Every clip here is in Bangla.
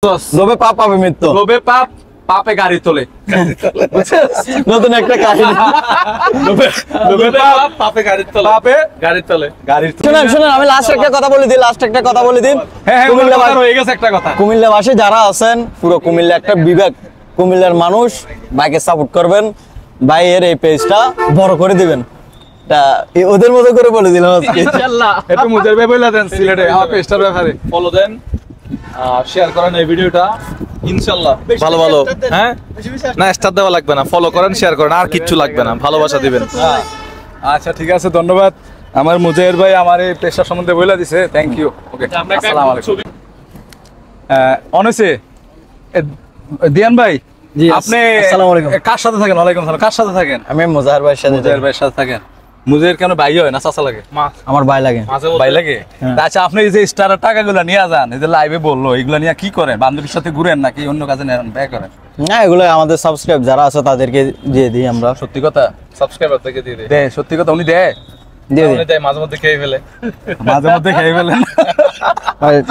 লোভে পাপ পাবে মৃত্যু, লোভে পাপ পাপে গাড়ি তোলে। নতুন একটা কাহিনী। লোভে পাপ পাপে গাড়ি তোলে, পাপে গাড়ি তোলে, গাড়ি তোলে। শুনেন শুনেন, আমি লাস্ট একটা কথা বলে দিই, হ্যাঁ হ্যাঁ, হয়ে গেছে একটা কথা। কুমিল্লাবাসী যারা আছেন, পুরো কুমিল্লা একটা বিবেক, কুমিল্লার মানুষ ভাইকে সাপোর্ট করবেন, ভাইয়ের এই পেজটা বড় করে দিবেন। ওদের মতো করে বলে দিলাম আজকে। ইনশাআল্লাহ একটু মুজার ভাই বলে দেন সিলেটে আমার পেজটার ব্যাপারে। ফলো দেন, শেয়ার করেন এই ভিডিওটা ইনশাআল্লাহ। ভালো ভালো, হ্যাঁ না স্টার দেওয়া লাগবে না, ফলো করেন, শেয়ার করেন, আর কিচ্ছু লাগবে না, ভালোবাসা দিবেন। আচ্ছা ঠিক আছে, ধন্যবাদ। আমার মুজাহির ভাই আমার এই পেশা সম্বন্ধে বলে দিছে, থ্যাংক ইউ। ওকে, আসসালামু আলাইকুম। অনেসে দিয়ান ভাই, আপনি কার সাথে থাকেন? ওয়ালাইকুম সালাম। কার সাথে থাকেন? আমি মুজাহির ভাইয়ের সাথে। মুজাহির ভাইয়ের সাথে থাকেন। মুজাহির কেন ভাই হয় না চাচা লাগে? আমার ভাই লাগে। ভাই লাগে? আচ্ছা, আপনি এই যে স্টারের টাকাগুলো নিয়ে যান, এই যে লাইভে বললো, এগুলো নিয়ে কি করেন? বান্ধবীর সাথে ঘুরেন নাকি অন্য কাজে নেন, ব্যয় করেন? না, এগুলো আমাদের সাবস্ক্রাইব যারা আছে তাদেরকে দিয়ে দিই আমরা। সত্যি কথা, সাবস্ক্রাইবার থেকে দিয়ে দেয়। সত্যি কথা, উনি দেয়, মাঝে মধ্যে খেয়ে ফেলে, মাঝে মধ্যে খেয়ে ফেলেন।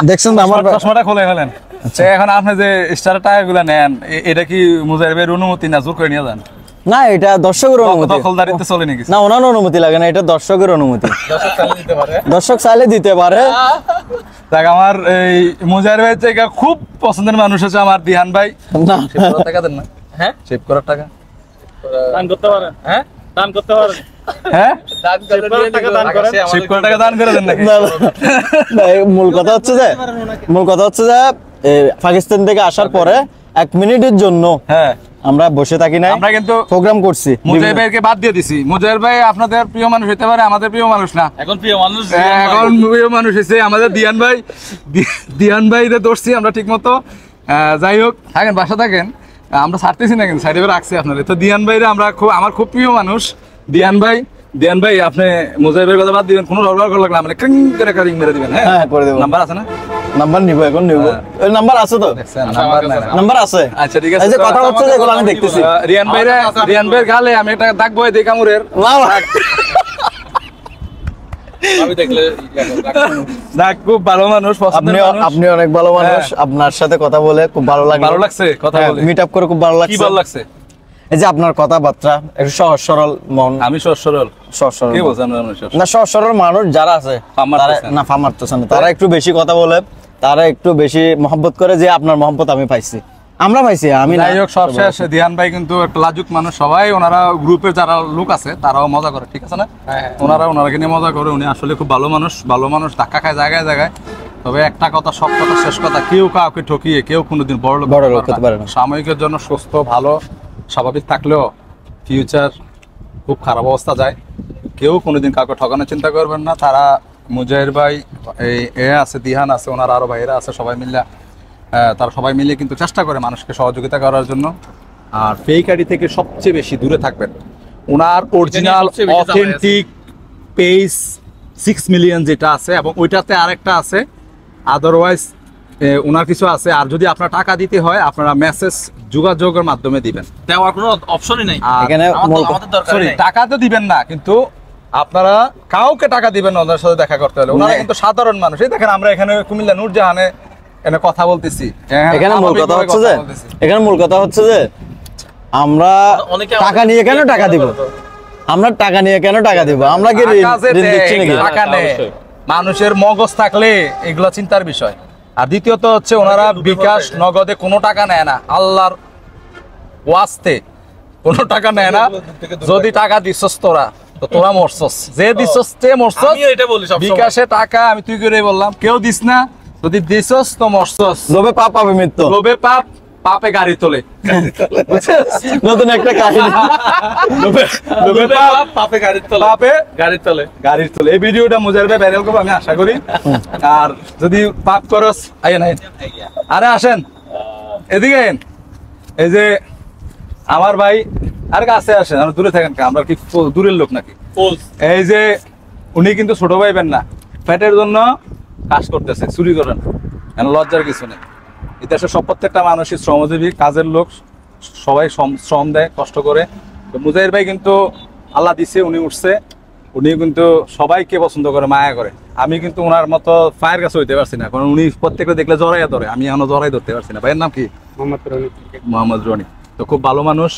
দেখছেন তো আমার চশমাটা খুলে ফেলেন। এখন আপনি যে স্টারের টাকাগুলো নেন, এটা কি মুজাহির ভাইয়ের অনুমতি না জোর করে নিয়ে যান? না, এটা দর্শকের অনুমতি। দখলদারিত্বে চলে নাকি? না, ওনার অনুমতি লাগে না, এটা দর্শকের অনুমতি। দর্শক চাইলে দিতে পারে। দেখ, আমার এই মুজাহির ভাই থেকে খুব পছন্দের মানুষ হচ্ছে আমার দিহান ভাই। না, টাকা দেন না? হ্যাঁ, সেভ করার টাকা দান করতে পারেন। হ্যাঁ, দান করতে পারেন। হ্যাঁ, দান করে টাকা দান করেন, সেভ করার টাকা দান করে দেন নাকি? না, মূল কথা হচ্ছে যে পাকিস্তান থেকে আসার পরে 1 মিনিটের জন্য হ্যাঁ আমরা বসে থাকি না, আমরা কিন্তু প্রোগ্রাম করছি। মুজাহির ভাইকে বাদ দিয়ে দিছি। মুজাহির ভাই আপনাদের প্রিয় মানুষ হতে পারে, আমাদের প্রিয় মানুষ না। এখন প্রিয় মানুষ, এখন প্রিয় মানুষ হয়েছে আমাদের দিয়ান ভাই। দিয়ান ভাইরে ধরছি আমরা ঠিক মতো। যাই হোক, থাকেন, বাসা থাকেন, আমরা ছাড়তেছি না, কিন্তু সাইডে রাখছি আপনাদের। তো দিয়ান ভাইরে আমরা খুব, আমার খুব প্রিয় মানুষ দিয়ান ভাই। দিয়ান ভাই, আপনি মুজাহির ভাইয়ের কথা বাদ দিবেন, কোনো দরকার করে লাগলে আমরা ক্রিং করে কারিং মেরে দিবেন। হ্যাঁ, করে দেব। নাম্বার আছে না? নাম্বার নিব, এখন নিব। ওই নাম্বার আছে তো? নাম্বার আছে। আচ্ছা ঠিক আছে, এই যে কথা হচ্ছে যে এগুলো আমি দেখতেছি। রিয়ান ভাইয়ের গালে আমি একটা দাগ বয়ে দেই কামড়ের। আমি দেখলে দাগ, খুব ভালো মানুষ, আপনি অনেক ভালো মানুষ। আপনার সাথে কথা বলে খুব ভালো লাগলো। ভালো লাগছে কথা বলে, মিট আপ করে খুব ভালো লাগছে। কি ভালো লাগছে? এই যে আপনার কথাবার্তা একটু সহজ সরল মন। আমি সহজ সরল কি বলছেন? না, সহজ সরল মানুষ যারা আছে না ফামারতেছে না, তারা একটু বেশি কথা বলে, তারা একটু বেশি মহব্বত করে। যে আপনার মহব্বত আমি পাইছি, আমরা পাইছি। আমি যাই হোক, সবশেষ দিহান ভাই কিন্তু একটা লাজুক মানুষ। সবাই ওনারা গ্রুপে যারা লোক আছে তারাও মজা করে, ঠিক আছে না? ওনারাকে নিয়ে মজা করে। উনি আসলে খুব ভালো মানুষ, ধাক্কা খায় জায়গায় জায়গায়। তবে একটা কথা, সব কথা, শেষ কথা, কেউ কাউকে ঠকিয়ে কেউ কোনোদিন বড় লোক হতে পারে না। সাময়িকের জন্য সুস্থ ভালো স্বাভাবিক থাকলেও ফিউচার খুব খারাপ অবস্থা যায়। কেউ কোনোদিন কাউকে ঠকানোর চিন্তা করবেন না। তারা মুজাহির ভাই, এই আছে, দিহান আছে, ওনার আরো ভাইয়েরা আছে, তারা সবাই মিলে কিন্তু চেষ্টা করে মানুষকে সহযোগিতা করার জন্য। আর ফেক আইডি থেকে সবচেয়ে বেশি দূরে থাকবেন। ওনার অরিজিনাল অথেন্টিক পেজ 6 মিলিয়ন যেটা আছে, এবং ওইটাতে আরেকটা আছে, আদারওয়াইজ ওনার কিছু আছে। আর যদি আপনার টাকা দিতে হয়, আপনারা মেসেজ যোগাযোগের মাধ্যমে দিবেন, দেওয়ার কোনো অপশনই নাই। টাকা তো দিবেন না, কিন্তু আপনারা কাউকে টাকা দিবেন না ওনার সাথে দেখা করতে হলে। ওনারা কিন্তু সাধারণ মানুষ। এই দেখেন, আমরা এখানে কুমিল্লা নূরজাহানে এখানে কথা বলতেছি। এখানে মূল কথা হচ্ছে যে আমরা টাকা নিয়ে কেন টাকা দিব? আমরা টাকা নিয়ে কেন টাকা দিব? আমরা কি টাকা নেই? মানুষের মগজ থাকলে এগুলো চিন্তার বিষয়। আর দ্বিতীয়ত হচ্ছে, ওনারা বিকাশ নগদে কোনো টাকা নেয় না, আল্লাহর ওয়াস্তে কোনো টাকা নেয় না। যদি টাকা দিছস তোরা মরছস, যে দিছস তে মরছস। বিকাশে টাকা আমি তুই করে বললাম, কেউ দিস না, যদি দিছস তো মরছস। লোভে পাপ পাবে মৃত্যু, লোভে পাপ পাপে গাড়ি তোলে। নতুন একটা কাহিনী। লোভে পাপ পাপে গাড়ি তোলে, পাপে গাড়ি তোলে। এই ভিডিওটা মুজাহির ভাই ভাইরাল করবে আমি আশা করি। আর যদি পাপ করস, আইয়েন, আরে আসেন এদিকে। এই যে আমার ভাই, আর কাছে আসেন, আর দূরে থাকেন, আমরা কি দূরের লোক নাকি? এই যে উনি কিন্তু ছোট ভাইবেন না, পেটের জন্য কাজ করতেছে, চুরি করেন, লজ্জার কিছু নেই। দেশের প্রত্যেকটা মানুষই শ্রমজীবী, কাজের লোক, সবাই শ্রম দেয়, কষ্ট করে। তো মুজাহির ভাই কিন্তু আল্লাহ দিছে, উনি উঠছে, উনি কিন্তু সবাইকে পছন্দ করে, মায়া করে। আমি কিন্তু ওনার মতো পায়ের কাছে হইতে পারছি না, কারণ উনি প্রত্যেকে দেখলে জড়াইয়া ধরে, আমি এখনো জড়াই ধরতে পারছি না। ভাইয়ের নাম কি? মোহাম্মদ রনি। তো খুব ভালো মানুষ।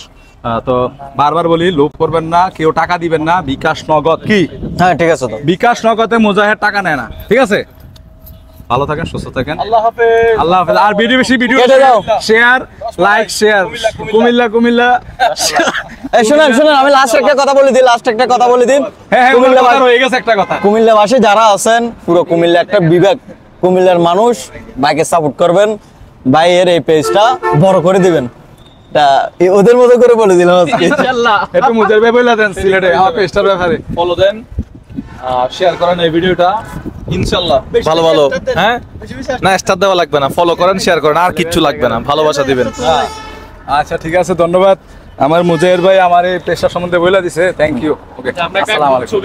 তো বারবার বলি, লোভ করবেন না, কেউ টাকা দিবেন না, বিকাশ নগদ কি? হ্যাঁ ঠিক আছে তো। বিকাশ নগদে মুজাহের টাকা নেয় না, ঠিক আছে? ভালো থাকেন, সুস্থ থাকেন, আল্লাহ হাফেজ। আল্লাহ হাফেজ। আর বেশি ভিডিও কেটে দাও। Share, like, share. কুমিল্লা এই শুনেন আমি লাস্ট একটা কথা বলে দিই, হ্যাঁ, কুমিল্লা কথা রয়ে গেছে একটা কথা। কুমিল্লাবাসী যারা আছেন, পুরো কুমিল্লা একটা বিবেক, কুমিল্লার মানুষ ভাইকে সাপোর্ট করবেন, ভাইয়ের এই পেজটা বড় করে দিবেন। তা ওদের মতো করে বলে দিলাম আজকে। একটু মুজার ভাই বলে দেন সিলেটে আমার পেজটার ব্যাপারে। ফলো দেন, শেয়ার করেন এই ভিডিওটা, ইনশাআল্লাহ ভালো হ্যাঁ না, স্টার দেওয়া লাগবে না, ফলো করেন, শেয়ার করেন, আর কিচ্ছু লাগবে না, ভালোবাসা দিবেন। আচ্ছা ঠিক আছে, ধন্যবাদ। আমার মুজাহির ভাই আমার এই পেশা সম্বন্ধে বলে দিছে, থ্যাংক ইউ। ওকে, আসসালামু আলাইকুম।